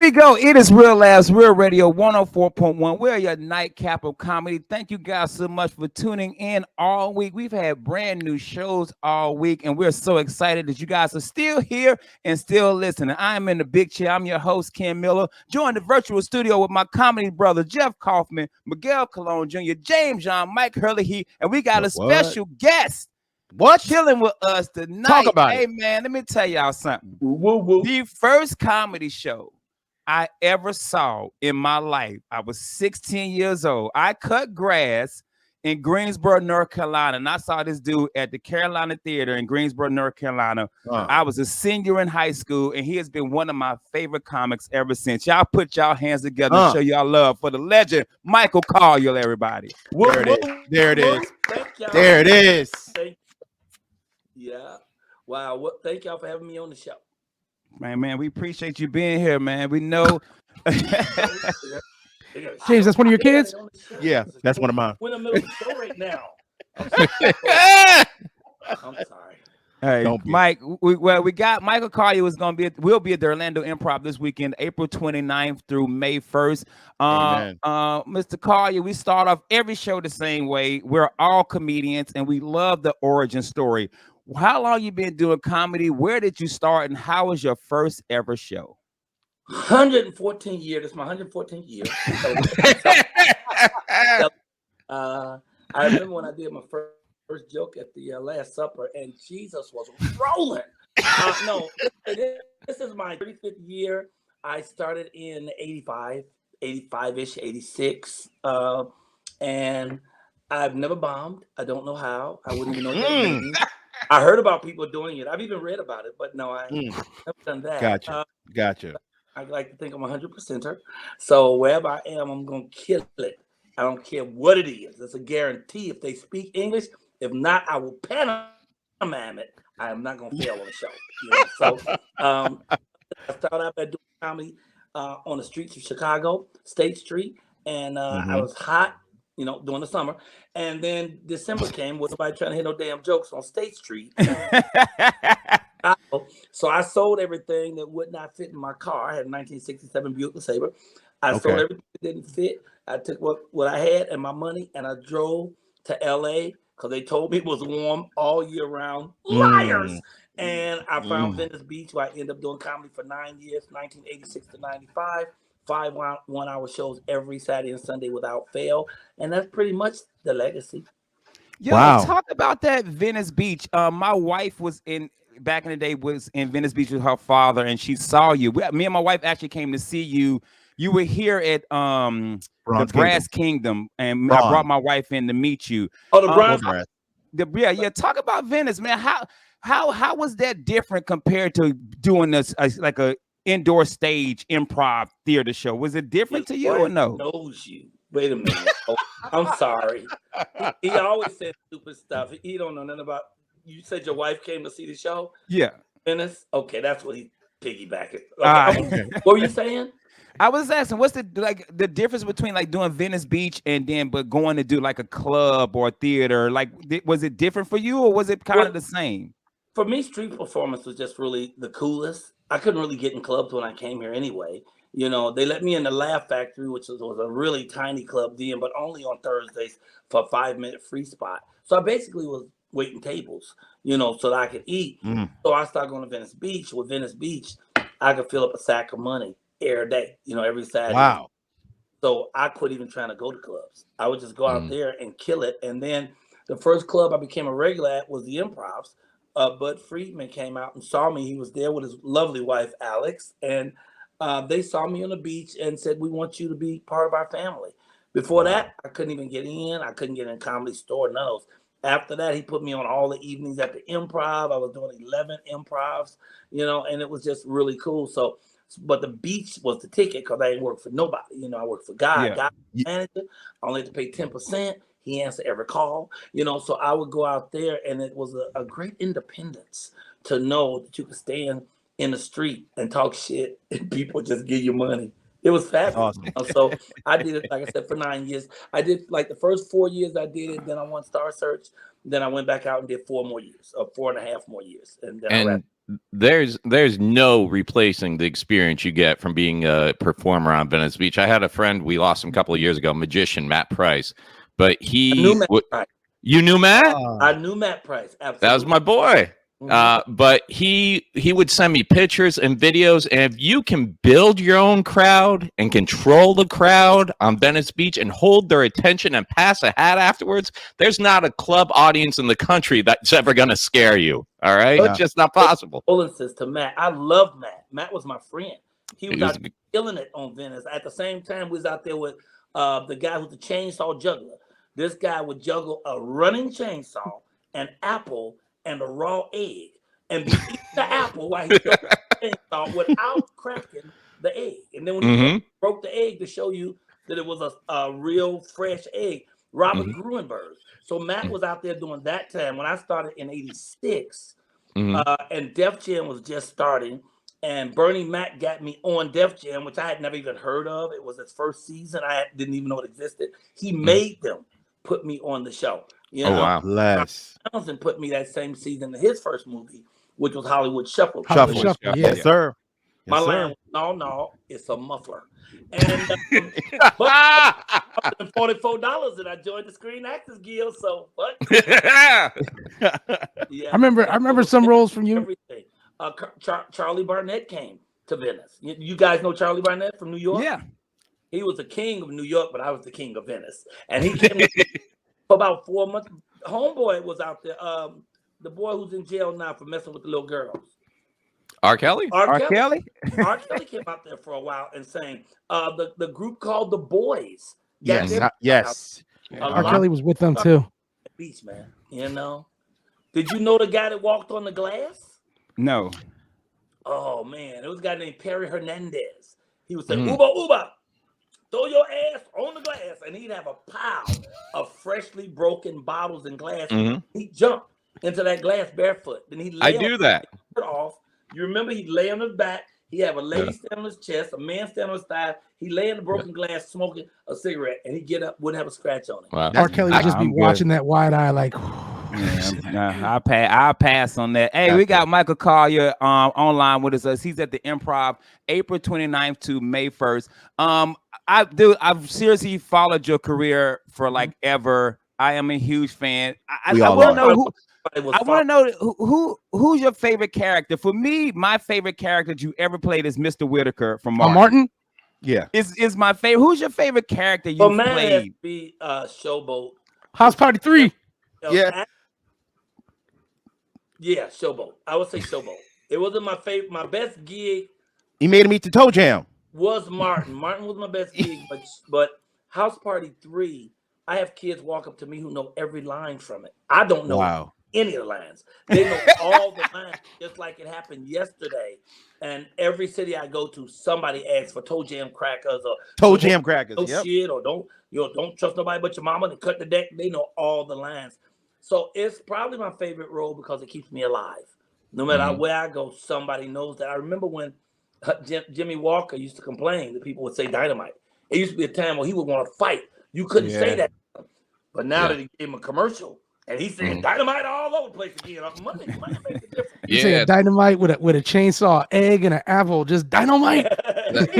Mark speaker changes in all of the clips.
Speaker 1: we go. It is Real Labs, Real Radio 104.1. We're your nightcap of comedy. Thank you guys so much for tuning in all week. We've had brand new shows all week, and we're so excited that you guys are still here and still listening. I'm in the big chair. I'm your host, Ken Miller. Joined the virtual studio with my comedy brother, Jeff Kaufman, Miguel Colon Jr., James John, Mike Hurley, and we got a special guest.
Speaker 2: What?
Speaker 1: Chilling with us tonight.
Speaker 2: Talk about it.
Speaker 1: Hey, man, let me tell y'all something.
Speaker 3: Woo, woo.
Speaker 1: The first comedy show I ever saw in my life, I was 16 years old. I cut grass in Greensboro, North Carolina, and I saw this dude at the Carolina Theater in Greensboro, North Carolina. I was a senior in high school, and he has been one of my favorite comics ever since. Y'all put y'all hands together and show y'all love for the legend, Michael Colyar, everybody.
Speaker 3: Woo,
Speaker 2: There it
Speaker 3: woo,
Speaker 2: is. There it
Speaker 3: woo.
Speaker 2: is.
Speaker 3: Thank y'all.
Speaker 2: There it is.
Speaker 3: Yeah. Wow. Thank y'all for having me on the show.
Speaker 1: Man, we appreciate you being here, man. We know.
Speaker 4: James, that's one of your kids?
Speaker 2: Yeah, that's one of mine.
Speaker 3: We're in the middle of the show right now. I'm sorry.
Speaker 1: Hey, Mike, we got Michael Colyar will be at the Orlando Improv this weekend, April 29th through May 1st. Mr. Colyar, we start off every show the same way. We're all comedians, and we love the origin story. How long you been doing comedy? Where did you start, and how was your first ever show?
Speaker 3: 114 years. It's my 114th year. I remember when I did my first joke at the Last Supper, and Jesus was rolling. No, this is my 35th year. I started in 85-ish, 86. And I've never bombed. I don't know how. I wouldn't even know what that means. I heard about people doing it. I've even read about it, but no, I've never done that.
Speaker 2: Gotcha.
Speaker 3: I like to think I'm 100%er. So wherever I am, I'm going to kill it. I don't care what it is. It's a guarantee. If they speak English, if not, I will pantomime it. I am not going to fail on the show. You know? So I started out by doing comedy on the streets of Chicago, State Street, and I was hot, during the summer. And then December came with nobody trying to hit no damn jokes on State Street. So I sold everything that would not fit in my car. I had a 1967 Buick LeSabre. I sold everything that didn't fit. I took what I had and my money, and I drove to LA because they told me it was warm all year round. Liars! And I found Venice Beach, where I ended up doing comedy for 9 years, 1986 to 95. 5 one-hour shows every Saturday and Sunday without fail. And that's pretty much the legacy.
Speaker 1: Yo, talk about that Venice Beach. My wife was back in the day was in Venice Beach with her father, and she saw you. Me and my wife actually came to see you. You were here at the Brass Kingdom, and I brought my wife in to meet you.
Speaker 3: Oh, the Brass.
Speaker 1: Yeah. Talk about Venice, man. How was that different compared to doing this like a indoor stage improv theater show? Was it different to you or no?
Speaker 3: Knows you. Wait a minute. I'm sorry. He always said stupid stuff. He don't know nothing about. You said your wife came to see the show?
Speaker 1: Yeah.
Speaker 3: Venice? Okay, that's what he piggybacked. Okay. What were you saying?
Speaker 1: I was asking, what's the difference between like doing Venice Beach and then but going to do like a club or a theater? Like, was it different for you, or was it kind of the same?
Speaker 3: For me, street performance was just really the coolest. I couldn't really get in clubs when I came here anyway. They let me in the Laugh Factory, which was a really tiny club then, but only on Thursdays for a 5-minute free spot. So I basically was waiting tables, so that I could eat. So I started going to Venice Beach. With Venice Beach, I could fill up a sack of money every day, every Saturday. Wow. So I quit even trying to go to clubs. I would just go out there and kill it. And then the first club I became a regular at was the Improvs. Bud Friedman came out and saw me. He was there with his lovely wife, Alex. And they saw me on the beach and said, "We want you to be part of our family." Before that, I couldn't even get in. I couldn't get in Comedy Store, none of those. After that, he put me on all the evenings at the Improv. I was doing 11 Improvs, and it was just really cool. So, but the beach was the ticket because I didn't work for nobody. I worked for God. God manager. I only had to pay 10%. He answered every call, so I would go out there, and it was a great independence to know that you could stand in the street and talk shit and people just give you money. It was fabulous. Awesome. So I did it, like I said, for 9 years. I did like the first 4 years I did it. Then I won Star Search. Then I went back out and did 4 more years, or 4.5 more years. And then I wrapped.
Speaker 4: there's no replacing the experience you get from being a performer on Venice Beach. I had a friend, we lost him a couple of years ago, magician Matt Price, but you knew Matt?
Speaker 3: I knew Matt Price. Absolutely.
Speaker 4: That was my boy. But he would send me pictures and videos, and if you can build your own crowd and control the crowd on Venice Beach and hold their attention and pass a hat afterwards, there's not a club audience in the country that's ever going to scare you. All right, it's just not possible.
Speaker 3: Condolences to Matt. I love Matt. Matt was my friend. He was out killing it on Venice. At the same time, we was out there with the guy who's the chainsaw juggler. This guy would juggle a running chainsaw, an apple, and a raw egg, and be eating the apple while he the chainsaw without cracking the egg. And then when he broke the egg to show you that it was a real fresh egg, Robert Gruenberg. So Matt was out there doing that time. When I started in '86, and Def Jam was just starting, and Bernie Mac got me on Def Jam, which I had never even heard of. It was his first season. I didn't even know it existed. He made them put me on the show. You know?
Speaker 4: Wow.
Speaker 2: Bless.
Speaker 3: Townsend put me that same season in his first movie, which was Hollywood Shuffle.
Speaker 2: Shuffle. Yes, sir.
Speaker 3: My line was, no, it's a muffler. And but $44 and I joined the Screen Actors Guild. So what?
Speaker 5: Yeah. I remember some roles from you.
Speaker 3: Everything. Charlie Barnett came to Venice. You guys know Charlie Barnett from New York?
Speaker 1: Yeah.
Speaker 3: He was the king of New York, but I was the king of Venice. And he came for about 4 months. Homeboy was out there. The boy who's in jail now for messing with the little girls.
Speaker 4: R. Kelly?
Speaker 1: R. Kelly?
Speaker 3: R. Kelly came out there for a while and sang. The group called The Boys.
Speaker 2: Yes.
Speaker 5: R. Kelly was with them too.
Speaker 3: Beach, man. You know? Did you know the guy that walked on the glass?
Speaker 1: No.
Speaker 3: Oh, man. It was a guy named Perry Hernandez. He would say, Uba, Uba. Throw your ass on the glass, and he'd have a pile of freshly broken bottles and glass. He'd jump into that glass barefoot. Then he'd lay off. You remember he'd lay on his back. He'd have a lady stand on his chest, a man stand on his thigh. He'd lay in the broken glass smoking a cigarette, and he'd get up, wouldn't have a scratch on it.
Speaker 4: Wow.
Speaker 5: R. Kelly would just be watching that wide eye like.
Speaker 1: I'll pass on that. Hey, we got Michael Colyar online with us. He's at the Improv April 29th to May 1st. I've seriously followed your career for like ever. I am a huge fan. I want to know who's your favorite character. For me, my favorite character that you ever played is Mr. Whitaker from Martin.
Speaker 5: Martin?
Speaker 2: Yeah.
Speaker 1: Is my favorite. Who's your favorite character you played?
Speaker 3: Be Showboat.
Speaker 5: House Party 3.
Speaker 2: Yeah.
Speaker 3: Yeah, Showboat. I would say Showboat. It wasn't my favorite. My best gig.
Speaker 2: He made him eat the toe jam.
Speaker 3: Was Martin. Martin was my best gig, but House Party 3, I have kids walk up to me who know every line from it. I don't know any of the lines. They know all the lines, just like it happened yesterday. And every city I go to, somebody asks for toe jam crackers or
Speaker 2: toe jam crackers.
Speaker 3: Shit, or don't trust nobody but your mama and cut the deck. They know all the lines. So it's probably my favorite role because it keeps me alive. No matter where I go, somebody knows that. I remember when Jimmy Walker used to complain that people would say dynamite. It used to be a time where he would want to fight. You couldn't say that. But now that he gave him a commercial and he's saying dynamite all over the place again, money makes a difference.
Speaker 5: You say dynamite with a chainsaw, egg, and an apple, just dynamite.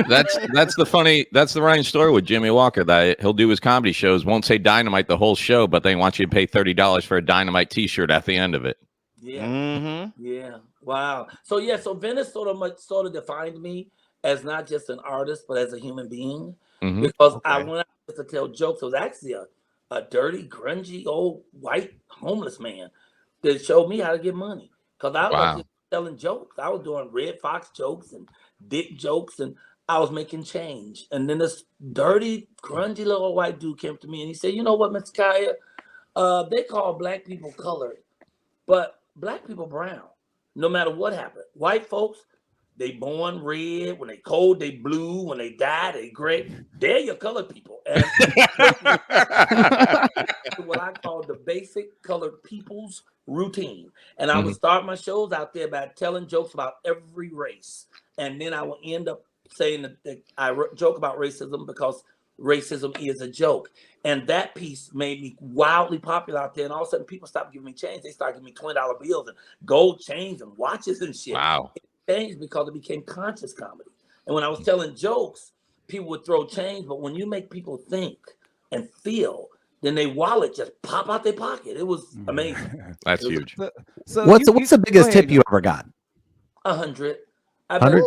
Speaker 4: That's the running story with Jimmy Walker, that he'll do his comedy shows, won't say dynamite the whole show, but they want you to pay $30 for a dynamite t-shirt at the end of it.
Speaker 3: Yeah. Yeah. Wow. So Venice sort of defined me as not just an artist, but as a human being. Because I went out to tell jokes. It was actually a dirty, grungy, old white homeless man that showed me how to get money. Because I was just telling jokes. I was doing Red Fox jokes and dick jokes, and I was making change. And then this dirty, grungy little white dude came to me and he said, "You know what, Mr. Kaya? They call black people colored, but black people brown. No matter what happened. White folks, they born red. When they cold, they blue. When they die, they gray. They're your colored people." And what I call the basic colored people's routine. And I would start my shows out there by telling jokes about every race. And then I will end up saying that I joke about racism because racism is a joke. And that piece made me wildly popular out there. And all of a sudden, people stopped giving me change. They started giving me $20 bills and gold chains and watches and shit.
Speaker 4: Wow.
Speaker 3: It changed because it became conscious comedy. And when I was telling jokes, people would throw change. But when you make people think and feel, then they wallet just pop out their pocket. It was amazing.
Speaker 4: That's huge.
Speaker 6: So what's the biggest tip you ever got?
Speaker 3: 100. I've got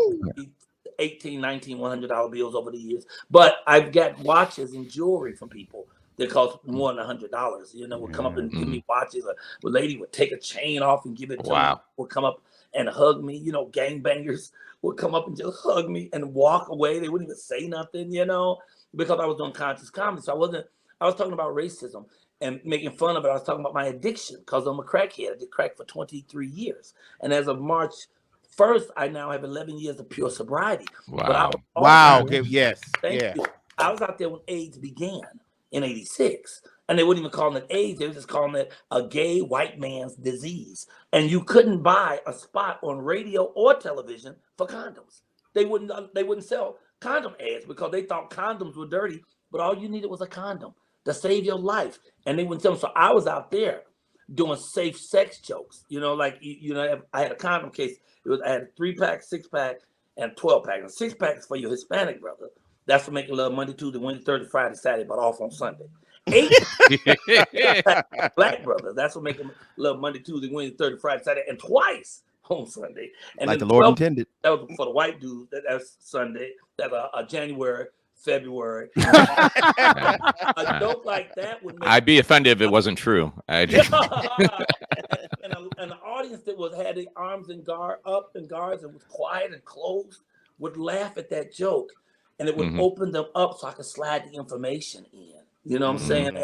Speaker 3: 18, 19, $100 bills over the years. But I've got watches and jewelry from people that cost more than $100. You know, would come up and give me watches. A lady would take a chain off and give it to me. Would come up and hug me. You know, gangbangers would come up and just hug me and walk away. They wouldn't even say nothing, you know, because I was doing conscious comedy. So I was talking about racism and making fun of it. I was talking about my addiction because I'm a crackhead. I did crack for 23 years. And as of March 1st, I now have 11 years of pure sobriety.
Speaker 2: Wow. Yes.
Speaker 3: Thank you. I was out there when AIDS began in 86. And they wouldn't even call it AIDS. They were just calling it a gay white man's disease. And you couldn't buy a spot on radio or television for condoms. They wouldn't sell condom ads because they thought condoms were dirty, but all you needed was a condom to save your life. And they wouldn't tell them. So I was out there doing safe sex jokes. You know, like, you know, I had a condom case. I had a 3-pack, 6-pack, and 12-pack. And 6-pack is for your Hispanic brother. That's for making love Monday, Tuesday, Wednesday, Thursday, Friday, Saturday, but off on Sunday. 8 black brother. That's for making love Monday, Tuesday, Wednesday, Thursday, Friday, Saturday, and twice on Sunday. And
Speaker 2: like the Lord intended.
Speaker 3: That was for the white dudes. That's Sunday. That's January, February. A joke like that would make
Speaker 4: I'd be offended if it wasn't true.
Speaker 3: and the audience that had their arms up in guards and was quiet and closed would laugh at that joke, and it would open them up so I could slide the information in. You know what I'm saying?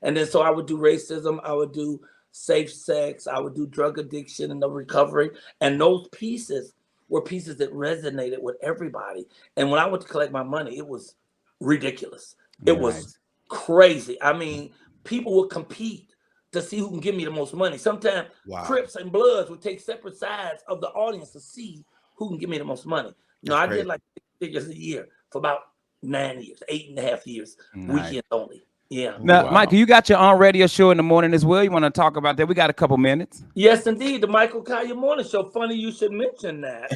Speaker 3: And then so I would do racism, I would do safe sex, I would do drug addiction and the recovery, and those pieces were pieces that resonated with everybody. And when I went to collect my money, it was ridiculous. It was crazy. I mean, people would compete to see who can give me the most money. Sometimes Crips and Bloods would take separate sides of the audience to see who can give me the most money. I did like 6 figures a year for about 9 years, 8.5 years, weekend only. Yeah.
Speaker 1: Now, Michael, you got your own radio show in the morning as well. You want to talk about that? We got a couple minutes.
Speaker 3: Yes, indeed. The Michael Colyar Morning Show. Funny you should mention that.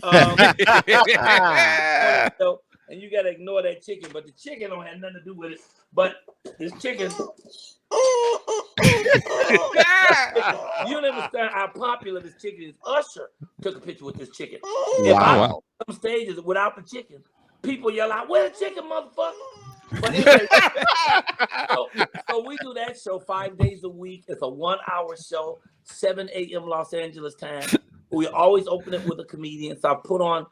Speaker 3: And you got to ignore that chicken, but the chicken don't have nothing to do with it. But this chicken, you don't understand how popular this chicken is. Usher took a picture with this chicken. If I go some stages without the chicken, people yell out, "Where's the chicken, motherfucker?" But anyway, so we do that show 5 days a week. It's a 1-hour show, 7 a.m. Los Angeles time. We always open it with a comedian. So I put on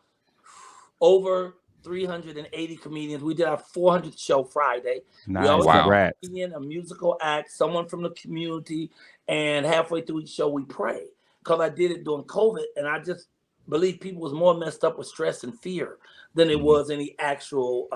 Speaker 3: over 380 comedians. We did our 400th show Friday.
Speaker 1: Nice.
Speaker 3: We always have
Speaker 1: Congrats.
Speaker 3: a comedian, a musical act, someone from the community, and halfway through each show we pray. Because I did it during COVID, and I just believe people was more messed up with stress and fear than it was any actual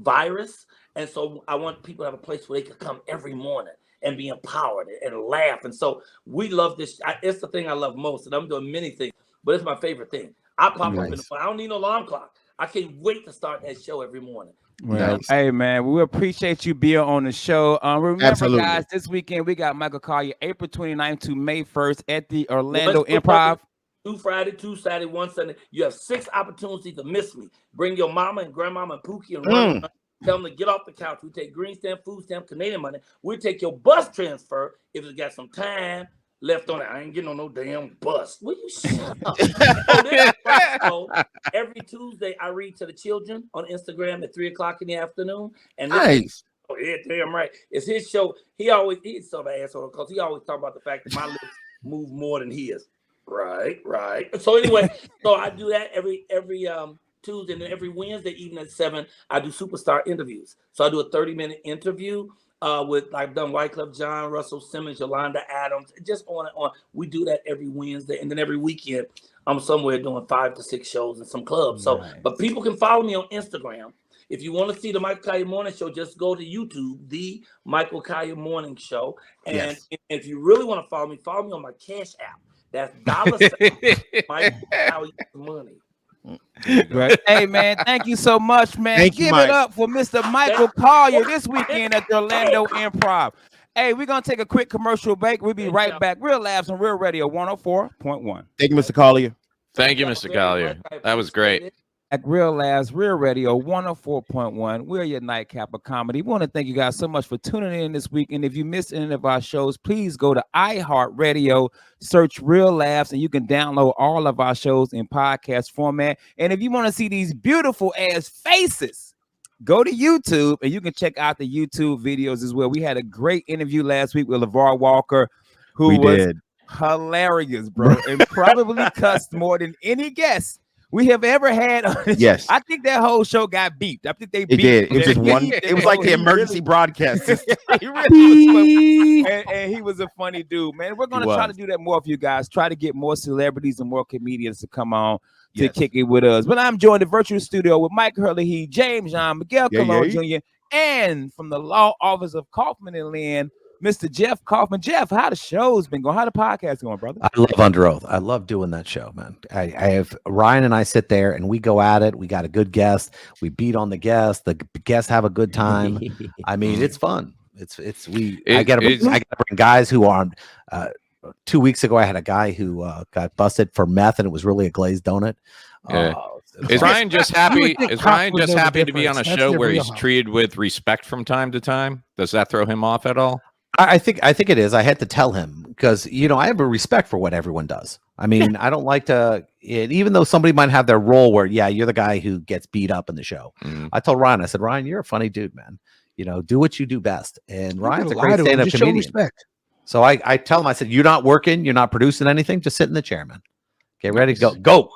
Speaker 3: virus. And so I want people to have a place where they could come every morning and be empowered and laugh. And so we love this. It's the thing I love most. And I'm doing many things, but it's my favorite thing. I pop up in the morning. I don't need no alarm clock. I can't wait to start that show every morning.
Speaker 1: Well, hey man, we appreciate you being on the show. Remember, guys, this weekend we got Michael Colyar, April 29th to May 1st at the Orlando Improv.
Speaker 3: 2 Friday, 2 Saturday, 1 Sunday. You have 6 opportunities to miss me. Bring your mama and grandmama and Pookie and run. Tell them to get off the couch. We take green stamp, food stamp, Canadian money. We take your bus transfer if it's got some time left on it. I ain't getting on no damn bus. Will you shut up? Every Tuesday, I read to the children on Instagram at 3:00 in the afternoon. And
Speaker 2: nice.
Speaker 3: Oh, yeah, damn right. It's his show. He's so an asshole because he always talk about the fact that my lips move more than his. Right. So anyway, so I do that every Tuesday, and then every Wednesday evening at 7, I do superstar interviews. So I do a 30-minute interview with, I've done White Club John, Russell Simmons, Yolanda Adams, just on and on. We do that every Wednesday, and then every weekend I'm somewhere doing 5 to 6 shows in some clubs. So, but people can follow me on Instagram. If you want to see the Michael Colyar Morning Show, just go to YouTube, the Michael Colyar Morning Show. And if you really want to follow me on my Cash App. That's $, Michael Colyar Money.
Speaker 1: Right. Hey man, thank you so much, man.
Speaker 2: Thank you,
Speaker 1: Give
Speaker 2: Mike.
Speaker 1: it up for Mr. Michael Colyar this weekend at the Orlando Improv. Hey, we're gonna take a quick commercial break. We'll be right back. Real Labs on Real Radio 104.1.
Speaker 2: Thank you, Mr. Collier.
Speaker 4: Thank you, Mr. Colyar. That was great.
Speaker 1: At Real Labs, Real Radio 104.1. We're your nightcap of comedy. We want to thank you guys so much for tuning in this week. And if you missed any of our shows, please go to iHeartRadio, search Real Labs, and you can download all of our shows in podcast format. And if you want to see these beautiful ass faces, go to YouTube and you can check out the YouTube videos as well. We had a great interview last week with LeVar Walker, who was hilarious, bro, and probably cussed more than any guest we have ever had on this.
Speaker 2: Yes.
Speaker 1: I think that whole show got beeped. I think they beeped.
Speaker 2: It did. It was just one.
Speaker 1: Beeped,
Speaker 2: It was like the emergency broadcast.
Speaker 1: He really was, and he was a funny dude, man. We're gonna try to do that more for you guys. Try to get more celebrities and more comedians to come on to kick it with us. But I'm joined in the virtual studio with Mike Hurley, James John, Miguel Colon Jr., and from the law office of Kaufman and Lynn, Mr. Jeff Kaufman. Jeff, how the show's been going? How the podcast going, brother?
Speaker 6: I love Under Oath. I love doing that show, man. I have Ryan and I sit there and we go at it. We got a good guest. We beat on the guest. The guests have a good time. I mean, it's fun. I gotta bring guys who are on. 2 weeks ago, I had a guy who got busted for meth, and it was really a glazed donut.
Speaker 4: Is Ryan just happy? Is Ryan just happy to be on a show where he's treated with respect from time to time? Does that throw him off at all?
Speaker 6: I think it is. I had to tell him because I have a respect for what everyone does. I mean, I don't like to, even though somebody might have their role where, you're the guy who gets beat up in the show. I told Ryan, I said, Ryan, you're a funny dude, man. Do what you do best. And Ryan's a great stand-up comedian. Respect. So I tell him, I said, you're not working, you're not producing anything, just sit in the chair, man. Get ready to go.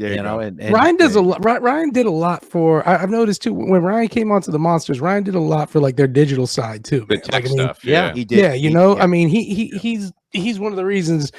Speaker 6: And
Speaker 5: Ryan does a lot. Ryan did a lot for. I've noticed too when Ryan came onto the Monsters. Ryan did a lot for like their digital side too.
Speaker 4: The tech stuff. Yeah,
Speaker 2: he did.
Speaker 5: Yeah, I mean, he's one of the reasons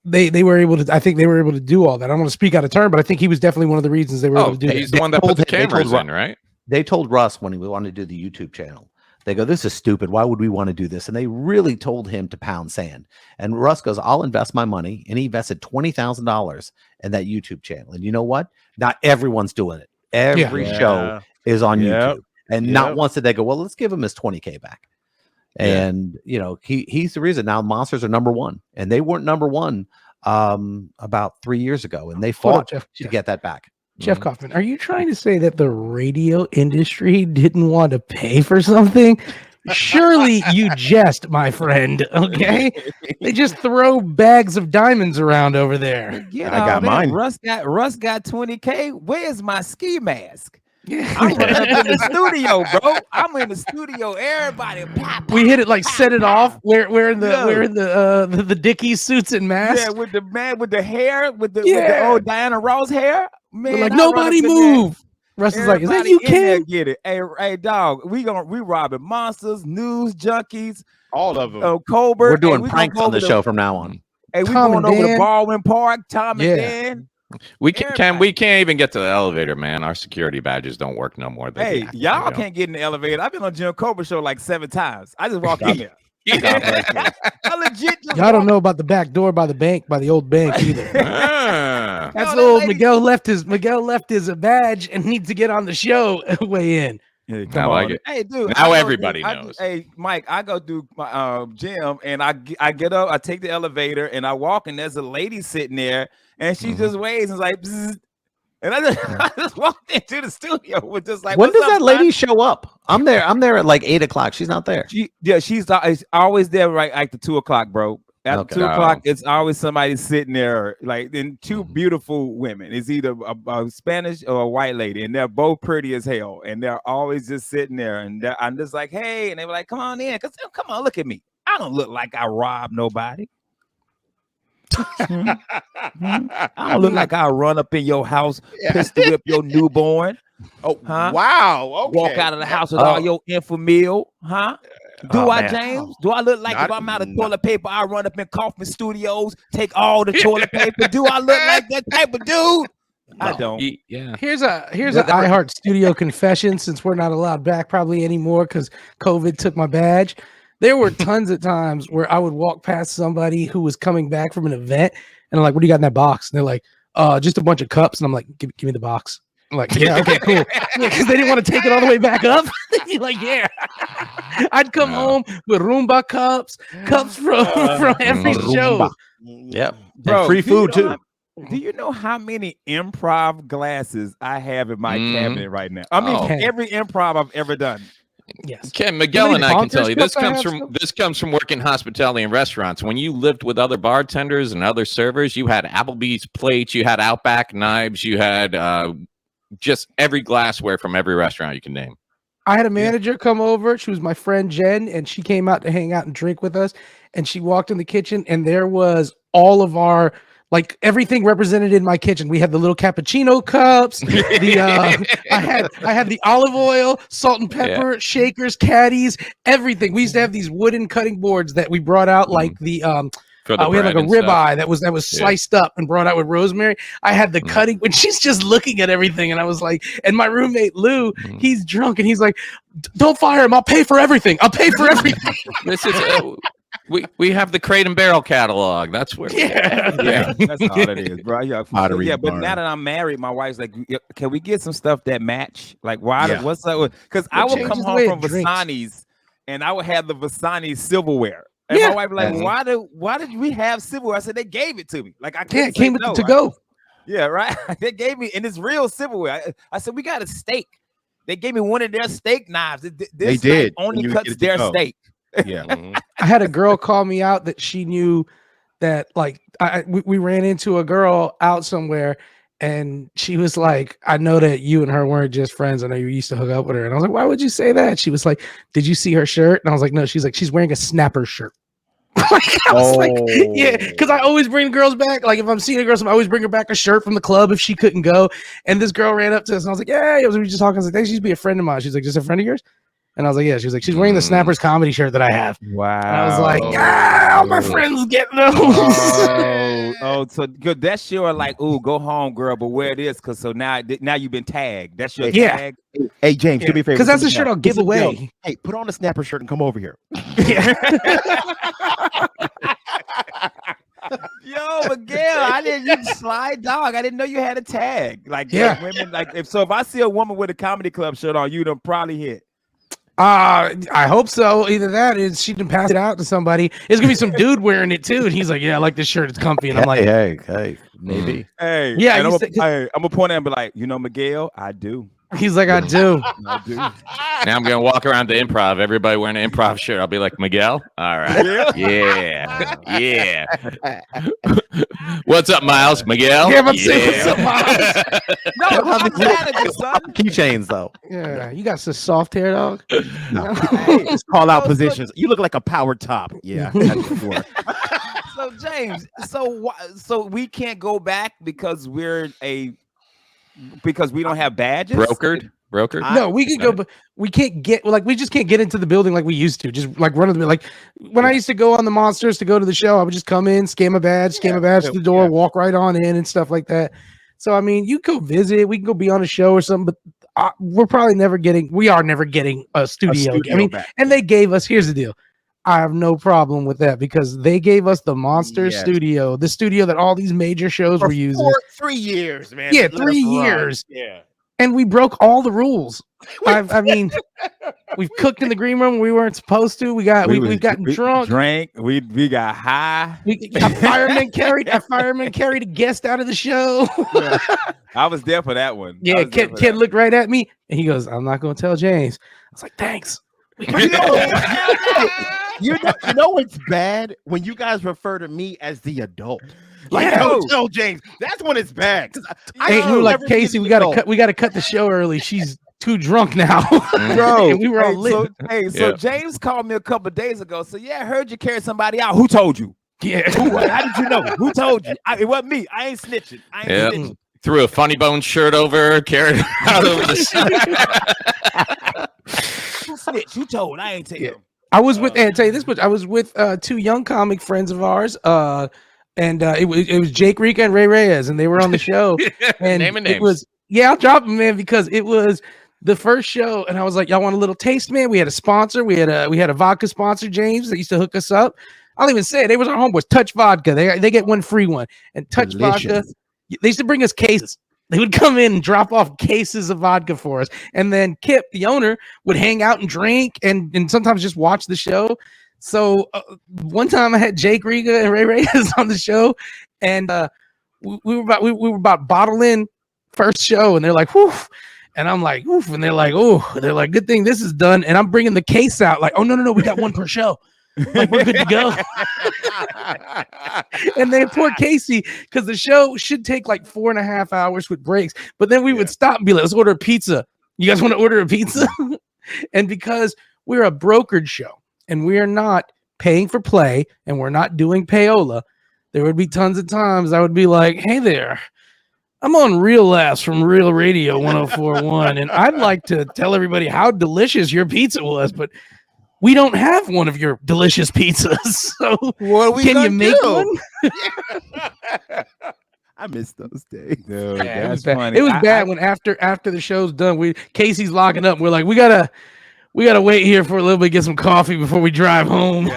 Speaker 5: they were able to. I think they were able to do all that. I don't want to speak out of turn, but I think he was definitely one of the reasons they were able to do.
Speaker 4: He's the one that put the cameras in, right?
Speaker 6: They told Russ when he wanted to do the YouTube channel. They go, this is stupid. Why would we want to do this? And they really told him to pound sand. And Russ goes, I'll invest my money. And he invested $20,000 in that YouTube channel. And you know what? Not everyone's doing it. Every show is on YouTube. And not once did they go, well, let's give him his 20K back. And, he's the reason now Monsters are number one. And they weren't number one about 3 years ago. And they fought to get that back.
Speaker 5: Jeff Kaufman, are you trying to say that the radio industry didn't want to pay for something? Surely you jest, my friend. Okay, they just throw bags of diamonds around over there.
Speaker 2: I got mine.
Speaker 1: Russ got $20K. Where's my ski mask? I'm running up in the studio, bro. I'm in the studio. Everybody,
Speaker 5: we hit it like set it off. We're in the Dickies suits and masks.
Speaker 1: Yeah, with the man with the hair, with the old Diana Ross hair. Man,
Speaker 5: like nobody move. Russ is like, is that you, Ken?
Speaker 1: Get it? Hey, dog. We robbing monsters, news junkies,
Speaker 2: all of them.
Speaker 1: Colbert.
Speaker 6: We're doing pranks on the show from now on.
Speaker 1: Hey, we going over to Baldwin Park. Tom and Dan.
Speaker 4: We can't even get to the elevator, man. Our security badges don't work no more.
Speaker 1: Hey, y'all can't get in the elevator. I've been on Jim Colbert show like 7 times. I just walk in there. I legit
Speaker 5: y'all don't know about the back door by the bank, by the old bank either. That's old. Miguel left his badge and needs to get on the show. Weigh in.
Speaker 1: Yeah,
Speaker 4: I like it.
Speaker 1: Hey, dude.
Speaker 4: Now everybody knows.
Speaker 1: Hey, Mike, I go do my gym and I get up, I take the elevator and I walk and there's a lady sitting there and she just waves and is like, bzz. And I just walked into the studio with just like,
Speaker 6: when does that lady show up? I'm there at like 8 o'clock. She's not there.
Speaker 1: She's always there right like the 2 o'clock, bro. At 2 o'clock, it's always somebody sitting there, like then two beautiful women. It's either a Spanish or a white lady, and they're both pretty as hell. And they're always just sitting there. And I'm just like, hey, and they were like, come on in, come on, look at me. I don't look like I robbed nobody. I don't look like I run up in your house, pistol whip your newborn.
Speaker 2: Oh, wow. Okay.
Speaker 1: Walk out of the house with all your infamil, huh? Do I, James? Do I look like if I'm out of toilet paper, I run up in Kaufman Studios, take all the toilet paper? Do I look like that type of dude? I don't.
Speaker 4: Yeah.
Speaker 5: Here's an iHeart Studio confession, since we're not allowed back probably anymore because COVID took my badge. There were tons of times where I would walk past somebody who was coming back from an event, and I'm like, "What do you got in that box?" And they're like, just a bunch of cups. And I'm like, give me the box. I'm like, yeah, okay, cool. Because they didn't want to take it all the way back up. They'd be like, yeah. I'd come home with Roomba cups from every show.
Speaker 6: Yep.
Speaker 1: Bro,
Speaker 6: And free food too.
Speaker 1: Do you know how many improv glasses I have in my cabinet right now? I mean, every improv I've ever done.
Speaker 5: Yes.
Speaker 4: Okay, Miguel and I can tell you this comes from working hospitality and restaurants. When you lived with other bartenders and other servers, you had Applebee's plates, you had Outback knives, you had just every glassware from every restaurant you can name.
Speaker 5: I had a manager come over. She was my friend Jen, and she came out to hang out and drink with us. And she walked in the kitchen, and there was all of our everything represented in my kitchen. We had the little cappuccino cups. I had the olive oil, salt and pepper, shakers, caddies, everything. We used to have these wooden cutting boards that we brought out like the we had like a ribeye that was sliced up and brought out with rosemary. I had the cutting when she's just looking at everything, and I was like, and my roommate Lou, he's drunk, and he's like, "Don't fire him. I'll pay for everything. I'll pay for everything."
Speaker 4: This is we have the Crate and Barrel catalog. That's where
Speaker 1: that's all it is, bro. But now that I'm married, my wife's like, "Can we get some stuff that match? Like, what's up?" Because I would come home from Vasani's, and I would have the Vasani's silverware. And my wife like, why did we have silverware? I said, they gave it to me. Like, I can't
Speaker 5: came to go.
Speaker 1: Yeah, right. They gave me, and it's real silverware. I said, we got a steak. They gave me one of their steak knives.
Speaker 2: They did.
Speaker 1: Only cuts their steak.
Speaker 2: Yeah.
Speaker 5: I had a girl call me out that she knew that we ran into a girl out somewhere, and she was like, I know that you and her weren't just friends. I know you used to hook up with her. And I was like, why would you say that? She was like, did you see her shirt? And I was like, no. She's like, she's wearing a snapper shirt. I was like, yeah, because I always bring girls back. Like if I'm seeing a girl, I always bring her back a shirt from the club if she couldn't go. And this girl ran up to us, and I was like, yeah, we were just talking. I was like, thanks, she used to be a friend of mine. She's like, just a friend of yours? And I was like, yeah. She was like, she's wearing the Snappers comedy shirt that I have.
Speaker 1: Wow.
Speaker 5: And I was like, yeah, all my friends get those.
Speaker 1: So good. That's your like, ooh, go home, girl. But wear this, because so now you've been tagged. That's your tag.
Speaker 2: Hey, James, do me a favor.
Speaker 5: Because that's the shirt I'll give away.
Speaker 2: Hey, put on a Snapper shirt and come over here.
Speaker 1: Yo, Miguel, you slide dog. I didn't know you had a tag. Like women, like if I see a woman with a comedy club shirt on, you'd probably hit.
Speaker 5: I hope so. Either that is she can pass it out to somebody. It's gonna be some dude wearing it too, and he's like, "Yeah, I like this shirt. It's comfy." And I'm like,
Speaker 6: "Hey, maybe."
Speaker 1: Hey,
Speaker 5: yeah.
Speaker 1: I'm gonna point at him and be like, Miguel, I do.
Speaker 5: He's like, I do.
Speaker 1: I do.
Speaker 4: Now I'm gonna walk around the improv. Everybody wearing an improv shirt. I'll be like, Miguel. All right. Yeah. What's up, Miles? Miguel.
Speaker 5: Yeah, I'm saying, what's up, Miles?
Speaker 1: No, I'm manager, son.
Speaker 6: Keychains though.
Speaker 5: Yeah, you got some soft hair, dog.
Speaker 2: No. Just call out positions. You look like a power top. Yeah, that's for sure.
Speaker 1: So James, so we can't go back because we don't have badges.
Speaker 4: Brokered.
Speaker 5: No, we can go, but we can't get we just can't get into the building like we used to. Just like run of the like when I used to go on the Monsters to go to the show, I would just come in, scan my badge to the door, walk right on in and stuff like that. So I mean, you go visit, we can go be on a show or something, but we are never getting a studio. I mean, back. And they gave us. Here's the deal. I have no problem with that because they gave us the Monster studio, the studio that all these major shows were using.
Speaker 2: 3 years, man.
Speaker 5: Yeah, 3 years.
Speaker 2: Yeah.
Speaker 5: And we broke all the rules. I mean, we've cooked in the green room. We weren't supposed to. We've gotten drunk.
Speaker 1: Drank. We got high.
Speaker 5: A fireman carried a guest out of the show.
Speaker 1: Yeah. I was there for that one.
Speaker 5: Yeah, Ken looked right at me and he goes, "I'm not going to tell James." I was like, "Thanks."
Speaker 2: You know it's bad when you guys refer to me as the adult. Like, don't tell James. That's when it's bad.
Speaker 5: We were like, Casey, we gotta cut the show early. She's too drunk now.
Speaker 1: Bro,
Speaker 5: and we were all lit.
Speaker 1: So James called me a couple of days ago. So yeah, I heard you carried somebody out. Who told you?
Speaker 5: Yeah.
Speaker 1: How did you know? Who told you? It wasn't me. I ain't snitching. Snitching.
Speaker 4: Threw a funny bone shirt over, carried it out over the side.
Speaker 1: Who snitched? Who told? I ain't telling.
Speaker 5: I was with, and I'll tell you this much, I was with two young comic friends of ours, and it was Jake Rica and Ray Reyes, and they were on the show. And
Speaker 4: Name and names.
Speaker 5: It was, I'll drop them, man, because it was the first show, and I was like, y'all want a little taste, man? We had a sponsor, we had a vodka sponsor, James, that used to hook us up. I'll even say it, they was our homeboys, Touch Vodka. They get one free one, and Touch Vodka. They used to bring us cases. They would come in and drop off cases of vodka for us. And then Kip, the owner, would hang out and drink and sometimes just watch the show. So one time I had Jake Riga and Ray Reyes on the show, and we were about bottle in first show, and they're like, whew. And I'm like, oof. And they're like, oh, they're like, good thing this is done. And I'm bringing the case out like, oh, no, we got one per show. Like, we're good to go. And then poor Casey, because the show should take like 4.5 hours with breaks. But then we would stop and be like, let's order a pizza. You guys want to order a pizza? And because we're a brokered show and we are not paying for play and we're not doing payola, there would be tons of times I would be like, hey there, I'm on Real Laughs from Real Radio 104.1, and I'd like to tell everybody how delicious your pizza was, but we don't have one of your delicious pizzas. So
Speaker 2: What are we
Speaker 5: can
Speaker 2: gonna
Speaker 5: you make
Speaker 2: do?
Speaker 5: one?
Speaker 2: I miss those days.
Speaker 1: Dude,
Speaker 5: Yeah,
Speaker 1: that's
Speaker 5: bad.
Speaker 1: funny.
Speaker 5: It was bad when after the show's done, Casey's locking up. We're like, we gotta wait here for a little bit, get some coffee before we drive home.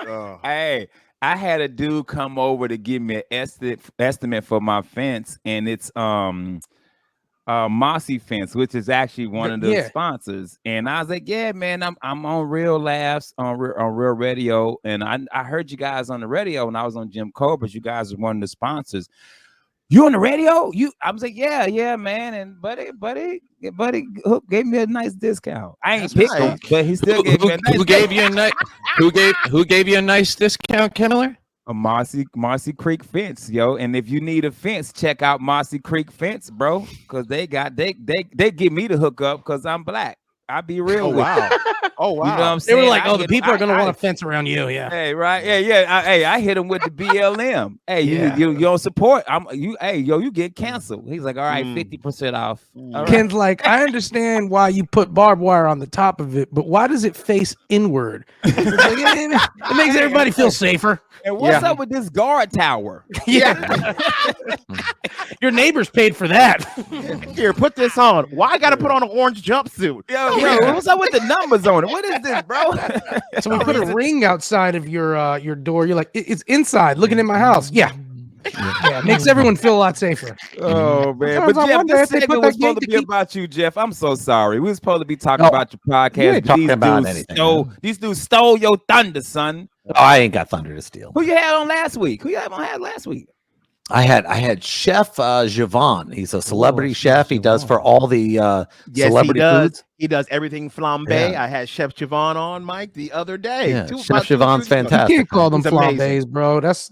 Speaker 2: Oh.
Speaker 1: Hey, I had a dude come over to give me an estimate for my fence, and it's Mossy Fence, which is actually one of the sponsors. And I was like, yeah, man, I'm on Real Laughs on Real Radio, and I heard you guys on the radio when I was on Jim Cobra's. You guys are one of the sponsors. You on the radio? I was like, yeah, man. And buddy Hook gave me a nice discount. I ain't picked him, but he still gave me a nice.
Speaker 4: Who gave you a nice? Who gave you a nice discount, Killer?
Speaker 1: A Mossy Creek Fence, yo. And if you need a fence, check out Mossy Creek Fence, bro, because they give me the hookup because I'm black. I be real.
Speaker 2: Oh wow. Oh wow.
Speaker 1: You know what I'm
Speaker 5: They
Speaker 1: saying?
Speaker 5: were like, the people are gonna want a fence around you. Yeah.
Speaker 1: Hey, right. Yeah. I hit him with the BLM. Hey, you don't support. You get canceled. He's like, all right, 50% off. All
Speaker 5: Ken's like, I understand why you put barbed wire on the top of it, but why does it face inward? It's like, it makes everybody feel safer.
Speaker 1: And what's up with this guard tower?
Speaker 5: Yeah. Your neighbors paid for that.
Speaker 2: Here, put this on. Why I gotta put on an orange jumpsuit?
Speaker 1: Yo, what's up with the numbers on it? What is this, bro?
Speaker 5: So we put a ring outside of your door. You're like, it's inside, looking in my house. Yeah. It makes everyone feel a lot safer.
Speaker 1: Oh man,
Speaker 5: Sometimes
Speaker 1: but
Speaker 5: I
Speaker 1: Jeff,
Speaker 5: wonder
Speaker 1: this
Speaker 5: if they
Speaker 1: segment
Speaker 5: put
Speaker 1: was
Speaker 5: that
Speaker 1: supposed to
Speaker 5: gate
Speaker 1: be
Speaker 5: to keep-
Speaker 1: about you, Jeff. I'm so sorry. We were supposed to be talking about your podcast.
Speaker 6: ain't
Speaker 1: But
Speaker 6: talking
Speaker 1: these
Speaker 6: about
Speaker 1: dudes
Speaker 6: anything,
Speaker 1: stole.
Speaker 6: man.
Speaker 1: These dudes stole your thunder, son.
Speaker 6: Oh, I ain't got thunder to steal.
Speaker 1: Who you had on last week? Who you had last week?
Speaker 6: I had Chef Javon. He's a celebrity chef. He does for all the celebrity
Speaker 2: he does.
Speaker 6: foods.
Speaker 2: He does everything flambe.
Speaker 6: Yeah.
Speaker 2: I had Chef Javon on, Mike, the other day.
Speaker 6: Yeah,
Speaker 2: Two-
Speaker 6: Chef
Speaker 2: about 2
Speaker 6: Javon's
Speaker 2: years ago.
Speaker 6: fantastic.
Speaker 5: You can't call them
Speaker 2: He's amazing.
Speaker 5: flambés, bro. That's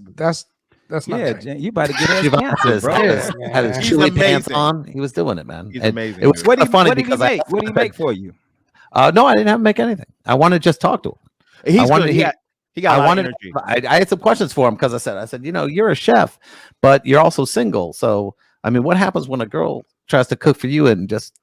Speaker 5: not right.
Speaker 1: You about to get us
Speaker 6: Javon
Speaker 1: canceled, bro.
Speaker 6: had his
Speaker 2: He's
Speaker 6: chili pants
Speaker 2: amazing.
Speaker 6: on. He was doing it, man.
Speaker 2: He's
Speaker 6: And
Speaker 2: amazing,
Speaker 6: It was
Speaker 2: dude.
Speaker 1: What
Speaker 6: kind of funny
Speaker 1: did he
Speaker 6: because
Speaker 1: make? What did he make for you?
Speaker 6: No, I didn't have him make anything. I wanted to just talk to him.
Speaker 2: He's
Speaker 6: wanted
Speaker 2: good.
Speaker 6: to-
Speaker 2: He got a
Speaker 6: I
Speaker 2: lot
Speaker 6: wanted.
Speaker 2: of energy.
Speaker 6: I had some questions for him because I said, you're a chef, but you're also single. So, I mean, what happens when a girl tries to cook for you and just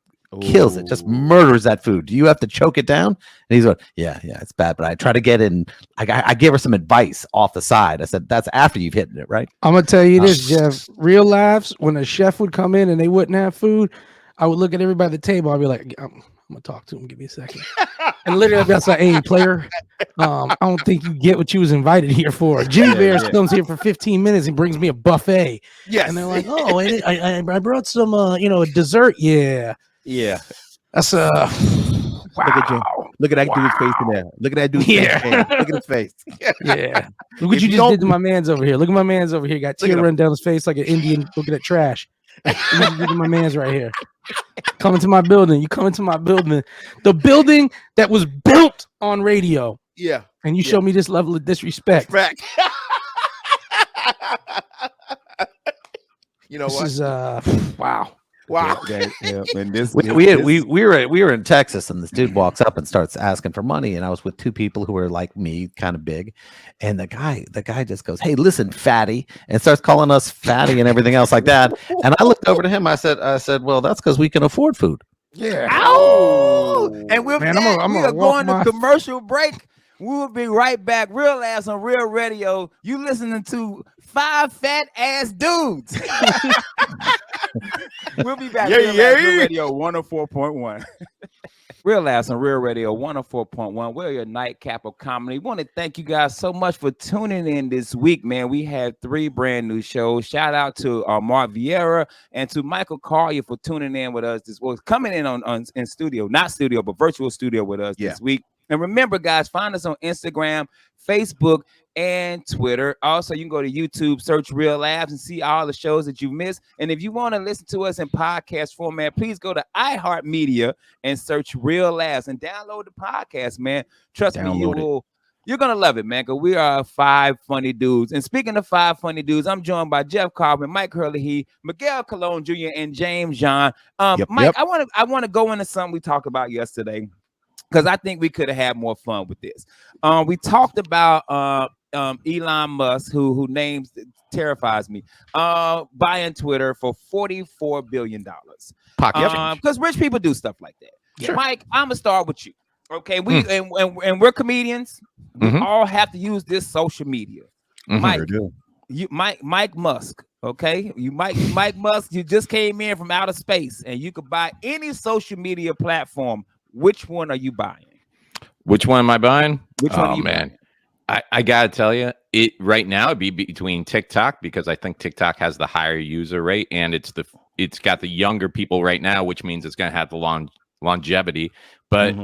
Speaker 6: kills it, just murders that food? Do you have to choke it down? And he's like, yeah, it's bad. But I try to get in. I gave her some advice off the side. I said, that's after you've hit it, right?
Speaker 5: I'm gonna tell you this, Jeff. Real laughs. When a chef would come in and they wouldn't have food, I would look at everybody at the table. I'd be like, I'm gonna talk to him. Give me a second. And literally, I'd be like, hey, player, I don't think you get what you was invited here for. Jimmy Bears comes here for 15 minutes and brings me a buffet.
Speaker 2: Yes.
Speaker 5: And they're like, oh, I brought some, a dessert. Yeah. That's wow.
Speaker 2: Look at Jim. Look at that dude's face in there. Look at that dude's face. Man. Look at his face.
Speaker 5: Yeah. Look what
Speaker 2: If
Speaker 5: you
Speaker 2: you
Speaker 5: just did
Speaker 2: don't-
Speaker 5: to my man's over here. Look at my man's over here. Got
Speaker 2: Look at
Speaker 5: tear
Speaker 2: him.
Speaker 5: run down his face like an Indian looking at trash. Look at my man's right here. Coming to my building. You coming to my building. The building that was built on radio.
Speaker 2: Yeah.
Speaker 5: And you show me this level of disrespect.
Speaker 2: Correct. You know
Speaker 5: This
Speaker 2: what?
Speaker 5: is wow.
Speaker 2: Wow.
Speaker 1: And this,
Speaker 6: We were in Texas, and this dude walks up and starts asking for money, and I was with two people who were like me, kind of big, and the guy just goes, "Hey, listen, fatty," and starts calling us fatty and everything else like that. And I looked over to him. I said, "Well, that's because we can afford food."
Speaker 5: Yeah.
Speaker 1: Ow! And we're
Speaker 5: Man,
Speaker 1: back.
Speaker 5: I'm
Speaker 1: We
Speaker 5: gonna
Speaker 1: are
Speaker 5: walk
Speaker 1: going to
Speaker 5: my-
Speaker 1: commercial break. We will be right back. Real Ass on Real Radio. You listening to 5 fat ass dudes. We'll be back.
Speaker 2: Yeah,
Speaker 1: Real Ass
Speaker 2: yeah.
Speaker 1: Real Radio 104.1. Real Laughs on Real Radio 104.1. We're your nightcap of comedy. Want to thank you guys so much for tuning in this week, man. We had 3 brand new shows. Shout out to Mark Vieira and to Michael Colyar for tuning in with us this week. Coming in on in studio, not studio, but virtual studio with us this week. And remember, guys, find us on Instagram, Facebook, and Twitter. Also, you can go to YouTube, search Real Labs, and see all the shows that you missed. And if you want to listen to us in podcast format, please go to iHeartMedia and search Real Labs and download the podcast, man. Trust me, you're gonna love it, man, because we are 5 funny dudes. And speaking of 5 funny dudes, I'm joined by Jeff Carvin, Mike Hurley, Miguel Colon Jr., and James John. Mike, I want to go into something we talked about yesterday, because I think we could have had more fun with this. We talked about Elon Musk, who names terrifies me, buying Twitter for $44 billion. Because rich people do stuff like that. Sure. Mike, I'm gonna start with you. Okay, we and we're comedians. We all have to use this social media. Mike, Mike Musk. Okay, Mike Musk. You just came in from outer space, and you could buy any social media platform. Which one are you buying?
Speaker 4: Which one am I buying?
Speaker 1: Which one are you buying?
Speaker 4: I gotta tell you, it right now it'd be between TikTok, because I think TikTok has the higher user rate, and it's got the younger people right now, which means it's gonna have the longevity. But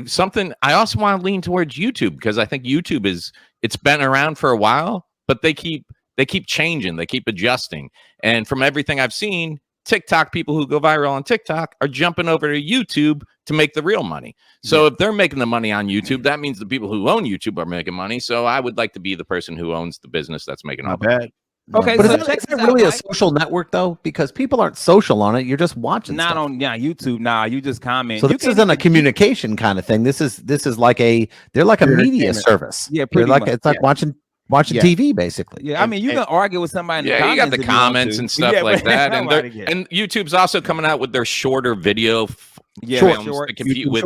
Speaker 4: something I also want to lean towards YouTube, because I think YouTube it's been around for a while, but they keep changing, they keep adjusting, and from everything I've seen, TikTok people who go viral on TikTok are jumping over to YouTube to make the real money. So if they're making the money on YouTube, that means the people who own YouTube are making money. So I would like to be the person who owns the business that's making all the money.
Speaker 1: Okay,
Speaker 6: but
Speaker 1: so
Speaker 6: is it really a social network though? Because people aren't social on it. You're just watching.
Speaker 1: Not
Speaker 6: stuff.
Speaker 1: on YouTube. Nah, you just comment.
Speaker 6: So this isn't a communication kind of thing. This is like they're like a media service.
Speaker 1: Yeah, pretty much.
Speaker 6: It's like watching TV basically.
Speaker 1: Yeah, I mean, you can argue with somebody in the comments.
Speaker 4: You got the comments and stuff like that. And YouTube's also coming out with their shorter video films to compete with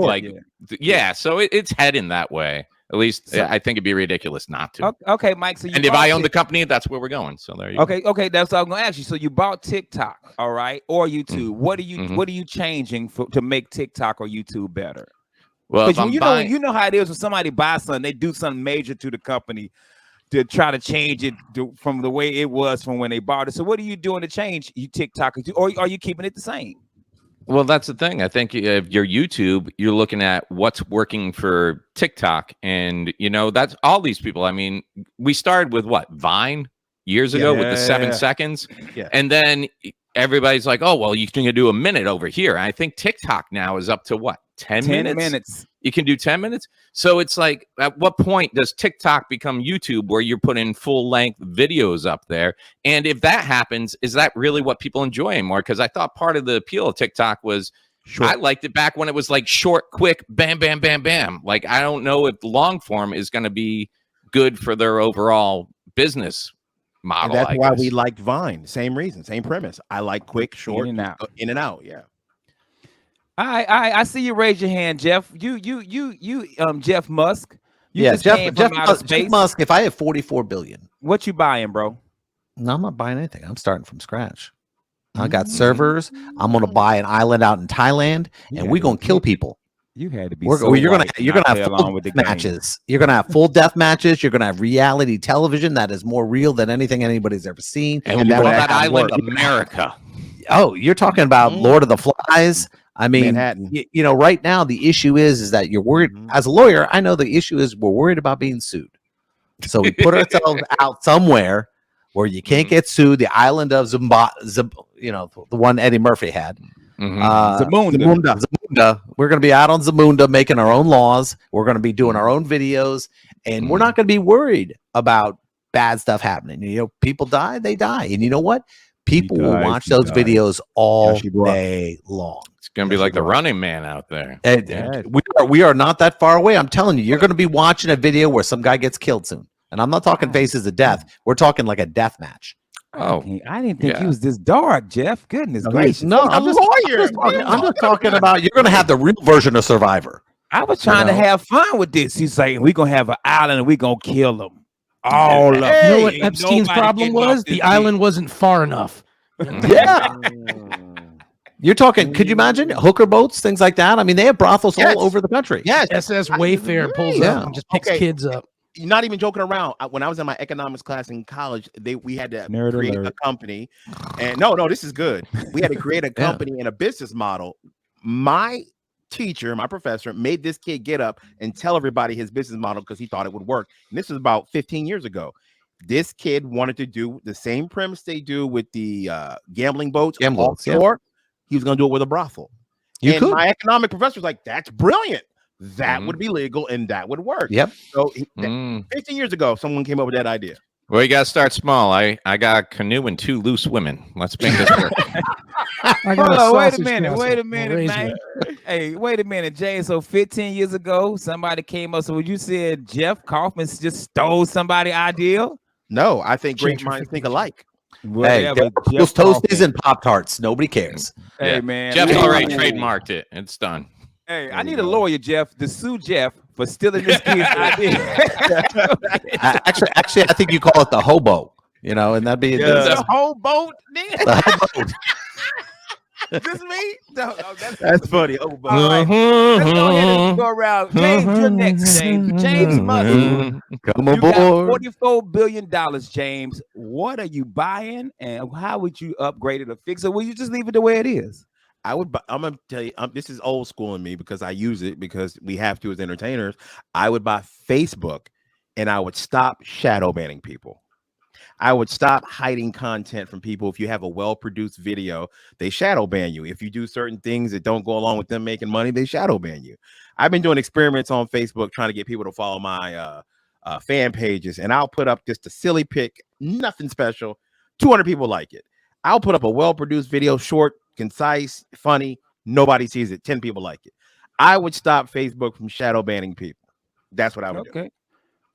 Speaker 4: so it's heading that way. At least I think it'd be ridiculous not to.
Speaker 1: Okay, Mike. So
Speaker 4: if I own the company, that's where we're going. So there you go.
Speaker 1: Okay, that's what I'm gonna ask you. So you bought TikTok, all right, or YouTube. What are you changing to make TikTok or YouTube better?
Speaker 4: Well,
Speaker 1: you know how it is when somebody buys something, they do something major to the company to try to change it from the way it was from when they bought it. So what are you doing to change you TikTok, or are you keeping it the same?
Speaker 4: Well, that's the thing. I think if you're YouTube, you're looking at what's working for TikTok, and that's all these people. I mean, we started with Vine years ago with the 7 seconds, and then everybody's like, "Oh, well, you can do a minute over here." And I think TikTok now is up to 10 minutes. You can do 10 minutes. So it's like, at what point does TikTok become YouTube, where you're putting full length videos up there? And if that happens, is that really what people enjoy anymore? Because I thought part of the appeal of TikTok was I liked it back when it was like short, quick, bam, bam, bam, bam. Like, I don't know if long form is going to be good for their overall business model.
Speaker 2: And that's why we liked Vine. Same reason, same premise. I like quick, short, in and out. Yeah.
Speaker 1: I see you raise your hand, Jeff. You Jeff Musk.
Speaker 6: Jeff Musk. If I have 44 billion,
Speaker 1: what you buying, bro?
Speaker 6: No, I'm not buying anything. I'm starting from scratch. I got servers. I'm gonna buy an island out in Thailand, and we're gonna kill people.
Speaker 1: You had to be.
Speaker 6: You're gonna have full death matches. You're gonna have full death matches. You're gonna have reality television that is more real than anything anybody's ever seen.
Speaker 4: And we call that island America.
Speaker 6: Oh, you're talking about Lord of the Flies. I mean, right now the issue is that you're worried. As a lawyer, I know the issue is we're worried about being sued. So we put ourselves out somewhere where you can't get sued. The island of the one Eddie Murphy had. Zamunda. We're going to be out on Zamunda making our own laws. We're going to be doing our own videos, and we're not going to be worried about bad stuff happening. People die, they die. And you know what? People will watch those videos all day long.
Speaker 4: It's going to be like the Running Man out there.
Speaker 6: We are not that far away. I'm telling you, you're going to be watching a video where some guy gets killed soon. And I'm not talking faces of death. We're talking like a death match.
Speaker 1: Oh, I didn't think he was this dark, Jeff. Goodness gracious.
Speaker 6: No, I'm just talking about you're going to have the real version of Survivor.
Speaker 1: I was trying to have fun with this. He's saying we're going to have an island and we're going to kill them. All of them.
Speaker 5: You know what Epstein's problem was? The island wasn't far enough.
Speaker 6: Yeah. You're talking, could you imagine hooker boats, things like that? I mean, they have brothels
Speaker 2: Yes.
Speaker 6: all over the country.
Speaker 2: Yes,
Speaker 5: SS Wayfair pulls
Speaker 6: Yeah.
Speaker 5: up and just picks
Speaker 2: Okay.
Speaker 5: kids up.
Speaker 2: you're not even joking around. When I was in my economics class in college, we had to
Speaker 1: Nerd
Speaker 2: create
Speaker 1: alert.
Speaker 2: a company, and no, this is good. We had to create a company and a business model. My teacher, my professor, made this kid get up and tell everybody his business model because he thought it would work. And this was about 15 years ago. This kid wanted to do the same premise they do with the gambling boats offshore. He was going to do it with a brothel. My economic professor was like, "That's brilliant. That would be legal and that would work."
Speaker 6: Yep.
Speaker 2: So 15 years ago, someone came up with that idea.
Speaker 4: Well, you gotta start small. I got a canoe and 2 loose women. Let's make this work.
Speaker 5: I got
Speaker 1: Hold on, wait a
Speaker 5: sausage
Speaker 1: minute,
Speaker 5: castle.
Speaker 1: wait a
Speaker 5: I'll
Speaker 1: minute,
Speaker 5: raise
Speaker 1: man.
Speaker 5: you.
Speaker 1: Hey, wait a minute, Jay. So 15 years ago, somebody came up. So you said Jeff Kaufman just stole somebody's idea?
Speaker 2: No, I think great
Speaker 5: Change your
Speaker 2: minds think alike.
Speaker 1: Whatever,
Speaker 6: Hey,
Speaker 1: Jeff
Speaker 6: those toasties
Speaker 1: Kaufman.
Speaker 6: and Pop Tarts. Nobody cares.
Speaker 1: Hey,
Speaker 4: Yeah.
Speaker 1: man.
Speaker 4: Jeff's
Speaker 1: Hey,
Speaker 4: already
Speaker 1: man.
Speaker 4: trademarked it. It's done.
Speaker 1: Hey, I need a lawyer, Jeff, to sue Jeff for stealing this kid's idea.
Speaker 6: Actually, I think you call it the hobo. You know, and that'd be
Speaker 1: The whole boat, nigga.
Speaker 6: the hobo.
Speaker 1: This me? No,
Speaker 2: That's funny. Oh, but
Speaker 1: All right. Let's go ahead and go around. James, you're next, James. James Musk.
Speaker 6: Come
Speaker 1: You got
Speaker 6: aboard.
Speaker 1: $44 billion, James. What are you buying, and how would you upgrade it or fix it? Will you just leave it the way it is?
Speaker 2: I would. I'm gonna tell you. This is old school in me because I use it because we have to as entertainers. I would buy Facebook, and I would stop shadow banning people. I would stop hiding content from people. If you have a well-produced video, they shadow ban you. If you do certain things that don't go along with them making money, they shadow ban you. I've been doing experiments on Facebook trying to get people to follow my fan pages, and I'll put up just a silly pic, nothing special. 200 people like it. I'll put up a well-produced video, short, concise, funny. Nobody sees it. 10 people like it. I would stop Facebook from shadow banning people. That's what I would do.
Speaker 1: Okay.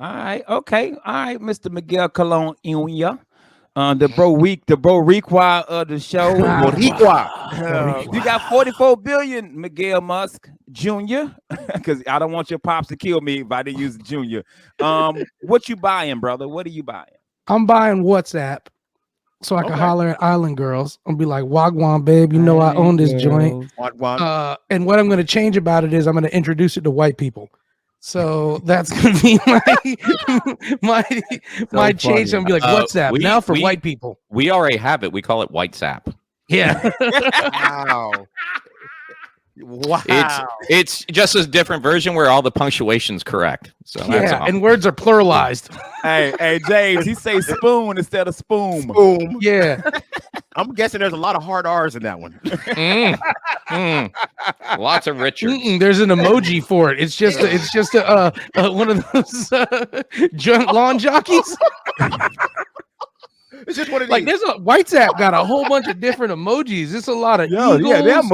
Speaker 1: All right. Okay. All right, Mr. Miguel Colon Unya. The bro Requa of the show. You got 44 billion, Miguel Musk Jr. Because I don't want your pops to kill me if I didn't use Junior. What you buying, brother? What are you buying?
Speaker 5: I'm buying WhatsApp so I can holler at Island Girls and be like, Wagwan, babe, you know I own this joint. And what I'm going to change about it is I'm going to introduce it to white people. So that's going to be my change. I'm going to be like, WhatsApp now for white people.
Speaker 4: We already have it. We call it White Sap.
Speaker 5: Yeah.
Speaker 2: Wow.
Speaker 4: It's just a different version where all the punctuation's correct. So that's all.
Speaker 5: And words are pluralized.
Speaker 1: Hey, James, he say spoon instead of spoon.
Speaker 2: Boom.
Speaker 5: Yeah.
Speaker 2: I'm guessing there's a lot of hard R's in that one.
Speaker 4: Lots of Richards.
Speaker 5: There's an emoji for it. It's just one of those lawn jockeys.
Speaker 2: It's just what it
Speaker 5: Like
Speaker 2: is.
Speaker 5: there's a WhatsApp got a whole bunch of different emojis. It's a lot of
Speaker 1: Yo,
Speaker 5: eagles.
Speaker 1: yeah, that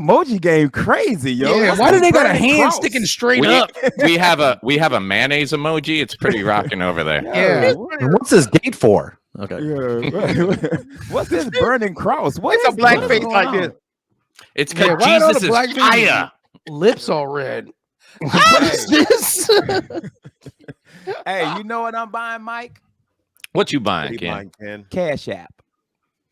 Speaker 1: emoji game crazy, yo.
Speaker 5: Yeah,
Speaker 1: That's
Speaker 5: why do they got a
Speaker 1: Brandon
Speaker 5: hand
Speaker 1: Krause.
Speaker 5: sticking straight
Speaker 4: We,
Speaker 5: up?
Speaker 4: we have a mayonnaise emoji. It's pretty rocking over there.
Speaker 5: Yeah.
Speaker 6: And what's this date for? Okay.
Speaker 1: Yeah. What's this burning cross? What
Speaker 2: It's a
Speaker 1: is
Speaker 2: black
Speaker 1: what's
Speaker 2: face
Speaker 1: going
Speaker 2: like
Speaker 1: on?
Speaker 2: this.
Speaker 4: It's
Speaker 5: Yeah,
Speaker 4: because
Speaker 5: why are all
Speaker 4: Jesus
Speaker 5: the
Speaker 4: is
Speaker 5: black people-
Speaker 4: fire.
Speaker 5: Lips all red. What is this?
Speaker 1: Hey, you know what I'm buying, Mike?
Speaker 4: What you
Speaker 2: What
Speaker 4: buying,
Speaker 2: are you
Speaker 4: Ken?
Speaker 2: buying, Ken?
Speaker 1: Cash App.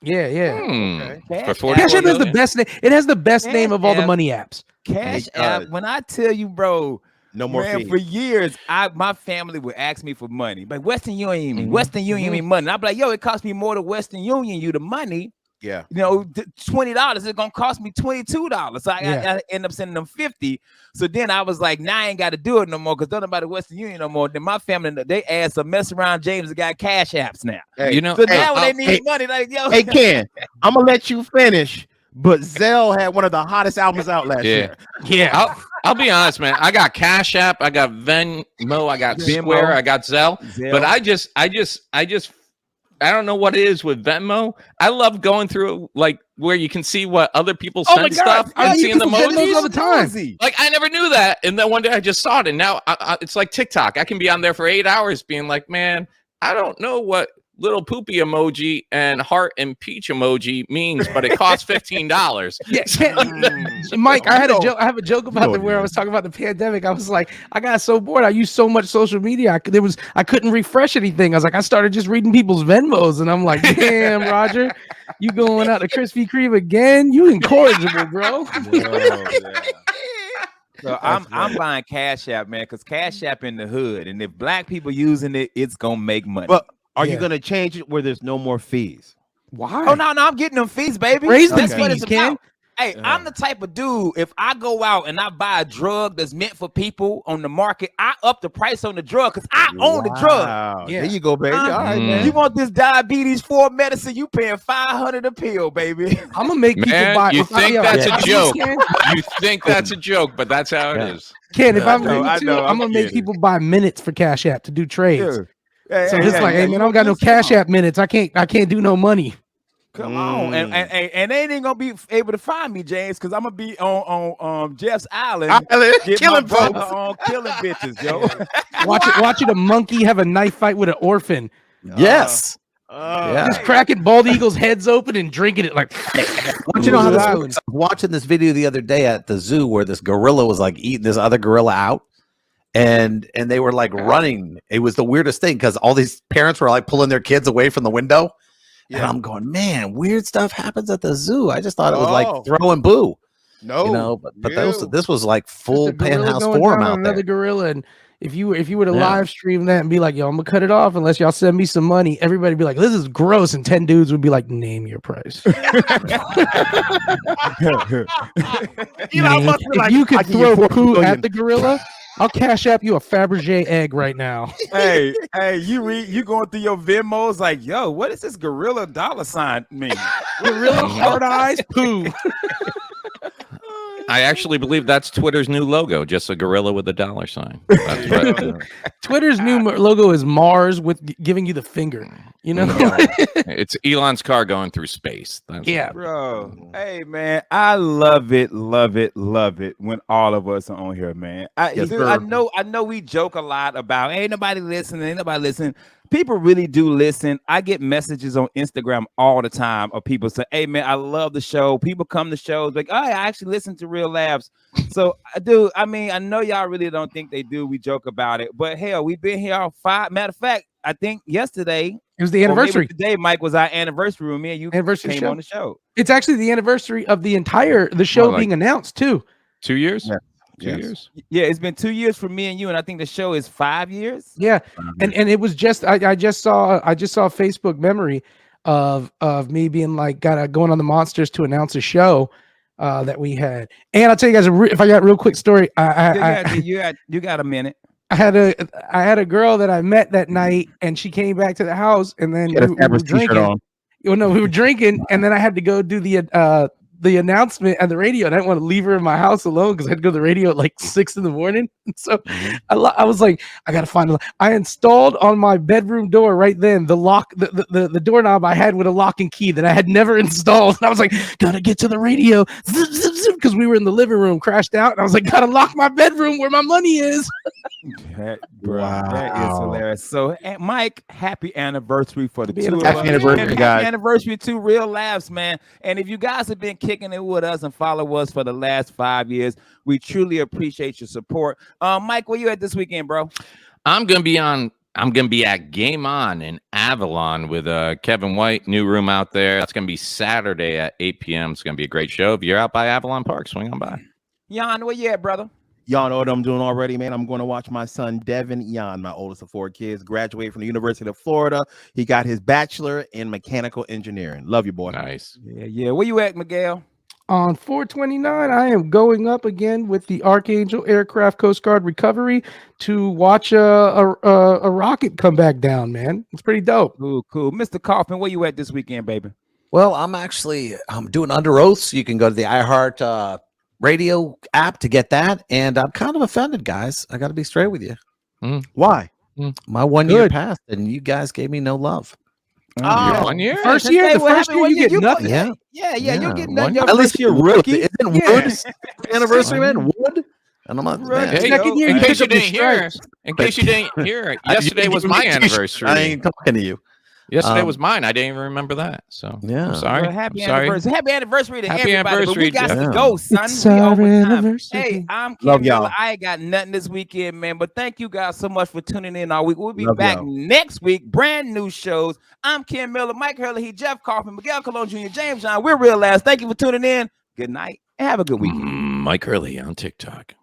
Speaker 5: Yeah.
Speaker 2: Okay.
Speaker 4: For
Speaker 1: Cash
Speaker 4: 40
Speaker 5: Cash App has the
Speaker 4: million?
Speaker 5: best name. It has the best name of all the
Speaker 1: App.
Speaker 5: money apps.
Speaker 1: Cash
Speaker 2: It
Speaker 1: App.
Speaker 2: does.
Speaker 1: When I tell you, bro,
Speaker 2: No more
Speaker 1: man,
Speaker 2: fees.
Speaker 1: for years, my family would ask me for money. Like Western Union me, Western Union me money. And I'd be like, yo, it cost me more to Western Union you the money.
Speaker 2: Yeah.
Speaker 1: You know, $20 is gonna cost me $22. So I
Speaker 5: Yeah.
Speaker 1: end up sending them 50. So then I was like, nah, I ain't got to do it no more because don't nobody Western Union no more. Then my family, they asked some mess around James that got Cash Apps now.
Speaker 2: Hey,
Speaker 4: You know,
Speaker 1: So now when they
Speaker 2: hey,
Speaker 1: need money, like yo,
Speaker 2: hey, Ken, I'm gonna let you finish. But Zell had one of the hottest albums out last year.
Speaker 5: Yeah.
Speaker 4: I'll be honest, man. I got Cash App, I got Venmo, I got
Speaker 1: Venmo.
Speaker 4: Square, I got Zelle.
Speaker 1: Zelle.
Speaker 4: But I don't know what it is with Venmo. I love going through like where you can see what other people
Speaker 5: Oh my
Speaker 4: send
Speaker 5: God.
Speaker 4: stuff
Speaker 5: Yeah,
Speaker 4: and
Speaker 5: you
Speaker 4: seeing the
Speaker 5: can send those all
Speaker 4: emojis.
Speaker 5: the time.
Speaker 1: Easy.
Speaker 4: Like I never knew that, and then one day I just saw it, and now it's like TikTok. I can be on there for 8 hours, being like, man, I don't know what little poopy emoji and heart and peach emoji means, but it costs $15.
Speaker 5: Yeah, Mike, I had a joke. I have a joke about where I was talking about the pandemic. I was like, I got so bored. I used so much social media. I couldn't refresh anything. I was like, I started just reading people's Venmos, and I'm like, damn, Roger, You going out to Krispy Kreme again? You incorrigible, bro.
Speaker 1: So I'm buying Cash App, man, because Cash App in the hood, and if black people using it, it's gonna make money.
Speaker 2: But are you
Speaker 5: Yeah.
Speaker 2: gonna change it where there's no more fees?
Speaker 5: Why?
Speaker 1: Oh no, I'm getting them fees, baby.
Speaker 5: Raise
Speaker 1: That's
Speaker 5: them
Speaker 1: what
Speaker 5: fees,
Speaker 1: it's
Speaker 5: Ken.
Speaker 1: about. Hey, I'm the type of dude, if I go out and I buy a drug that's meant for people on the market, I up the price on the drug because I own the drug.
Speaker 2: Wow.
Speaker 5: Yeah.
Speaker 2: There you go, baby. All right, man.
Speaker 1: You want this diabetes 4 medicine, you paying $500 a pill, baby.
Speaker 5: I'm gonna make people
Speaker 4: Man,
Speaker 5: buy.
Speaker 4: you think that's a joke.
Speaker 5: Ken,
Speaker 4: You think that's a joke, but that's how it is.
Speaker 5: Ken, if
Speaker 2: I
Speaker 5: I'm
Speaker 2: know,
Speaker 5: able
Speaker 2: I
Speaker 5: to,
Speaker 2: know,
Speaker 5: I'm
Speaker 2: I'm
Speaker 5: gonna make
Speaker 2: kidding.
Speaker 5: people buy minutes for Cash App to do trades.
Speaker 1: Hey,
Speaker 5: So just like, hey man, I don't got no Cash App minutes. I can't do no money.
Speaker 1: Come on, and they ain't gonna be able to find me, James, because I'm gonna be on Jeff's Island, get my
Speaker 2: Killing
Speaker 1: brother
Speaker 2: folks.
Speaker 1: on killing bitches, yo.
Speaker 5: Watching a monkey have a knife fight with an orphan,
Speaker 6: Yes. Yeah.
Speaker 5: just cracking bald eagles' heads open and drinking it like.
Speaker 6: Don't you know how this
Speaker 5: Island.
Speaker 6: works? I was watching this video the other day at the zoo where this gorilla was like eating this other gorilla out, and they were like running. It was the weirdest thing because all these parents were like pulling their kids away from the window. And I'm going, man, weird stuff happens at the zoo. I just thought it was like throw and boo.
Speaker 2: No,
Speaker 6: You know, but this was like
Speaker 5: Just
Speaker 6: full
Speaker 5: a gorilla
Speaker 6: penthouse
Speaker 5: going
Speaker 6: forum
Speaker 5: down on
Speaker 6: out
Speaker 5: another
Speaker 6: there.
Speaker 5: gorilla, and if you were to
Speaker 6: Yeah.
Speaker 5: live stream that and be like, yo, I'm gonna cut it off unless y'all send me some money, everybody would be like, this is gross, and 10 dudes would be like, name your price.
Speaker 2: Elon Musk be
Speaker 5: If
Speaker 2: like,
Speaker 5: you
Speaker 2: "I
Speaker 5: could
Speaker 2: give you
Speaker 5: throw
Speaker 2: $4
Speaker 5: poo
Speaker 2: billion."
Speaker 5: at the gorilla, I'll Cash App you a Fabergé egg right now.
Speaker 1: hey, you going through your Venmos like, yo, what does this gorilla dollar sign mean?
Speaker 5: Gorilla hard eyes poo.
Speaker 4: I actually believe that's Twitter's new logo, just a gorilla with a dollar sign. That's what,
Speaker 5: Twitter's new logo is Mars with giving you the finger. You know?
Speaker 4: it's Elon's car going through space. That's
Speaker 5: Yeah.
Speaker 1: Bro, hey man, I love it when all of us are on here, man.
Speaker 2: Yes,
Speaker 1: Dude,
Speaker 2: sir.
Speaker 1: I know we joke a lot about ain't nobody listening. People really do listen. I get messages on Instagram all the time of people saying, hey man, I love the show. People come to shows like, oh, I actually listen to Real Labs. So dude, I mean, I know y'all really don't think they do. We joke about it, but hell, we've been here all 5. Matter of fact, I think yesterday.
Speaker 5: It was the anniversary.
Speaker 1: Today, Mike, was our anniversary when me and you
Speaker 5: Anniversary
Speaker 1: came
Speaker 5: show.
Speaker 1: on the show.
Speaker 5: It's actually the anniversary of the show
Speaker 4: like-
Speaker 5: being announced too.
Speaker 4: 2 years?
Speaker 2: Yeah.
Speaker 4: 2
Speaker 2: Yes.
Speaker 4: years?
Speaker 1: Yeah, it's been 2 years for me and you, and I think the show is 5 years.
Speaker 5: Yeah, and it was just I just saw a Facebook memory of me being like going on the Monsters to announce a show that we had. And I'll tell you guys if I got a real quick story.
Speaker 1: You got a minute.
Speaker 5: I had a girl that I met that night, and she came back to the house, and then we were drinking. We were drinking, and then I had to go do the announcement at the radio, and I didn't want to leave her in my house alone because I had to go to the radio at like 6 a.m. So I was like, I gotta find a. I installed on my bedroom door right then the lock, the doorknob I had with a lock and key that I had never installed. And I was like, gotta get to the radio because we were in the living room, crashed out, and I was like, gotta lock my bedroom where my money is.
Speaker 1: That is hilarious. So, Mike, happy anniversary for the
Speaker 5: Happy
Speaker 1: two of
Speaker 2: Happy
Speaker 1: us.
Speaker 2: anniversary,
Speaker 1: And
Speaker 2: guys.
Speaker 1: Happy anniversary to Real Labs, man. And if you guys have been kicking it with us and follow us for the last 5 years, we truly appreciate your support. Mike, where you at this weekend, bro?
Speaker 4: I'm gonna be at Game On in Avalon with Kevin White, new room out there. That's gonna be Saturday at 8 p.m. It's gonna be a great show. If you're out by Avalon Park, swing on by.
Speaker 1: Jan, where you at, brother?
Speaker 2: Y'all know what I'm doing already, man. I'm going to watch my son, Devin Yan, my oldest of 4 kids, graduate from the University of Florida. He got his bachelor in mechanical engineering. Love you, boy.
Speaker 4: Nice.
Speaker 1: Yeah. Where you at, Miguel?
Speaker 5: On 4/29, I am going up again with the Archangel Aircraft Coast Guard Recovery to watch a rocket come back down, man. It's pretty dope.
Speaker 1: Cool. Mr. Kaufman, where you at this weekend, baby?
Speaker 6: Well, I'm doing Under Oath, so you can go to the iHeart radio app to get that. And I'm kind of offended, guys. I got to be straight with you.
Speaker 2: Why?
Speaker 6: My 1 year
Speaker 5: Good.
Speaker 6: passed, and you guys gave me no love.
Speaker 4: You're 1 year?
Speaker 5: First year, the
Speaker 1: what
Speaker 5: first
Speaker 1: happened
Speaker 5: year you get nothing.
Speaker 6: Yeah.
Speaker 1: Yeah, you get
Speaker 4: one
Speaker 1: nothing. Your
Speaker 6: At least
Speaker 1: first year
Speaker 6: Wood.
Speaker 1: rookie.
Speaker 6: Isn't
Speaker 1: Yeah.
Speaker 6: Wood anniversary, man? Wood? And I'm like, man,
Speaker 4: Hey,
Speaker 5: Second year,
Speaker 4: in
Speaker 5: you
Speaker 4: case
Speaker 5: pick
Speaker 4: you
Speaker 5: up the
Speaker 4: didn't hear,
Speaker 5: stripes.
Speaker 4: yesterday was my anniversary.
Speaker 6: I ain't talking to you.
Speaker 4: Yesterday was mine. I didn't even remember that. So
Speaker 6: Yeah.
Speaker 4: I'm sorry.
Speaker 1: Well, happy
Speaker 4: I'm sorry.
Speaker 1: anniversary. Happy anniversary to
Speaker 4: Happy
Speaker 1: everybody.
Speaker 4: anniversary,
Speaker 1: But we got
Speaker 4: Jeff.
Speaker 1: to go, son.
Speaker 5: It's
Speaker 1: We
Speaker 5: our
Speaker 1: over time.
Speaker 5: anniversary.
Speaker 1: Hey, I'm
Speaker 2: Love
Speaker 1: Kim Miller.
Speaker 2: y'all.
Speaker 1: I ain't got nothing this weekend, man. But thank you guys so much for tuning in all week. We'll be
Speaker 2: Love
Speaker 1: back
Speaker 2: y'all.
Speaker 1: next week. Brand new shows. I'm Kim Miller, Mike Hurley, Jeff Kaufman, Miguel Colon Jr., James John. We're Real Last. Thank you for tuning in. Good night and have a good weekend.
Speaker 4: Mike Hurley on TikTok.